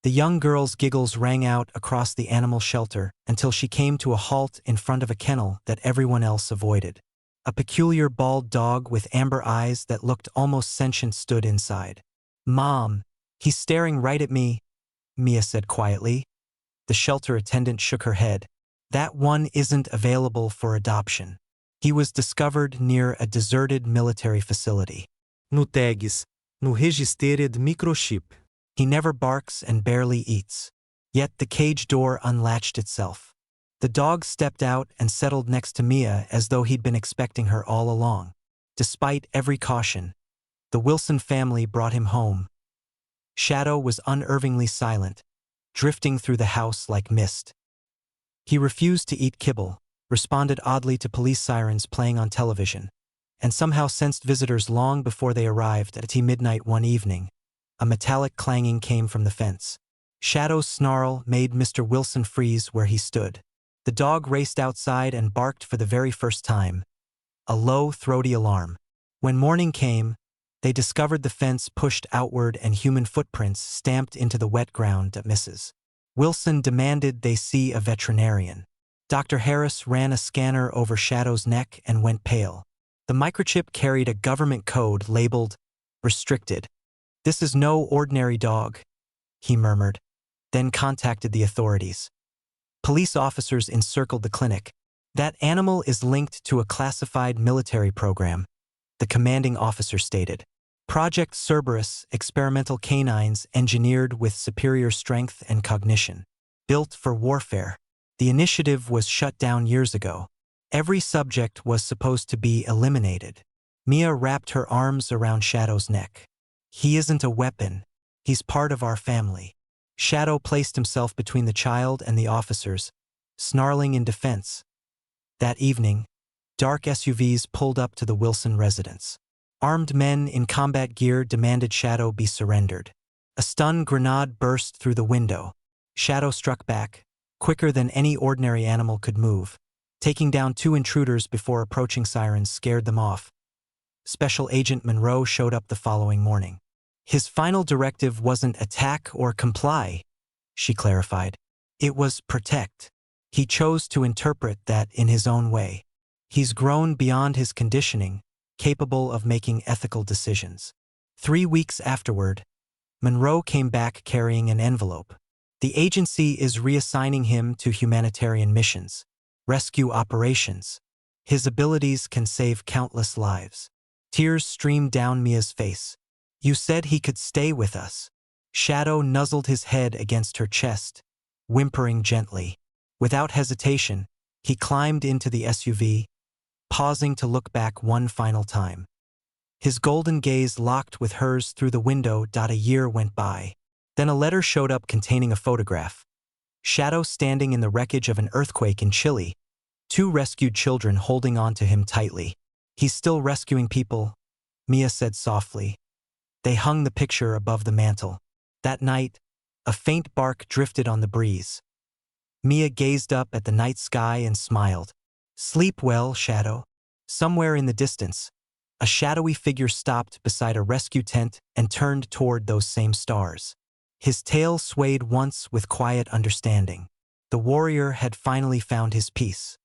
The young girl's giggles rang out across the animal shelter until she came to a halt in front of a kennel that everyone else avoided. A peculiar bald dog with amber eyes that looked almost sentient stood inside. "Mom, he's staring right at me," Mia said quietly. The shelter attendant shook her head. "That one isn't available for adoption. He was discovered near a deserted military facility. No tags, no registered microchip. He never barks and barely eats." Yet the cage door unlatched itself. The dog stepped out and settled next to Mia as though he'd been expecting her all along. Despite every caution, the Wilson family brought him home. Shadow was unervingly silent, drifting through the house like mist. He refused to eat kibble, responded oddly to police sirens playing on television, and somehow sensed visitors long before they arrived. At midnight one evening, a metallic clanging came from the fence. Shadow's snarl made Mr. Wilson freeze where he stood. The dog raced outside and barked for the very first time, a low, throaty alarm. When morning came, they discovered the fence pushed outward and human footprints stamped into the wet ground at Mrs. Wilson demanded they see a veterinarian. Dr. Harris ran a scanner over Shadow's neck and went pale. The microchip carried a government code labeled restricted. "This is no ordinary dog," he murmured, then contacted the authorities. Police officers encircled the clinic. "That animal is linked to a classified military program," the commanding officer stated. "Project Cerberus, experimental canines engineered with superior strength and cognition. Built for warfare. The initiative was shut down years ago. Every subject was supposed to be eliminated." Mia wrapped her arms around Shadow's neck. "He isn't a weapon. He's part of our family." Shadow placed himself between the child and the officers, snarling in defense. That evening, dark SUVs pulled up to the Wilson residence. Armed men in combat gear demanded Shadow be surrendered. A stun grenade burst through the window. Shadow struck back, quicker than any ordinary animal could move. Taking down 2 intruders before approaching sirens scared them off. Special Agent Monroe showed up the following morning. "His final directive wasn't attack or comply," she clarified. "It was protect. He chose to interpret that in his own way. He's grown beyond his conditioning, capable of making ethical decisions." 3 weeks afterward, Monroe came back carrying an envelope. "The agency is reassigning him to humanitarian missions, rescue operations. His abilities can save countless lives." Tears streamed down Mia's face. "You said he could stay with us." Shadow nuzzled his head against her chest, whimpering gently. Without hesitation, he climbed into the SUV, pausing to look back one final time. His golden gaze locked with hers through the window. A year went by. Then a letter showed up containing a photograph. Shadow standing in the wreckage of an earthquake in Chile, 2 rescued children holding on to him tightly. "He's still rescuing people," Mia said softly. They hung the picture above the mantel. That night, a faint bark drifted on the breeze. Mia gazed up at the night sky and smiled. "Sleep well, Shadow." Somewhere in the distance, a shadowy figure stopped beside a rescue tent and turned toward those same stars. His tail swayed once with quiet understanding. The warrior had finally found his peace.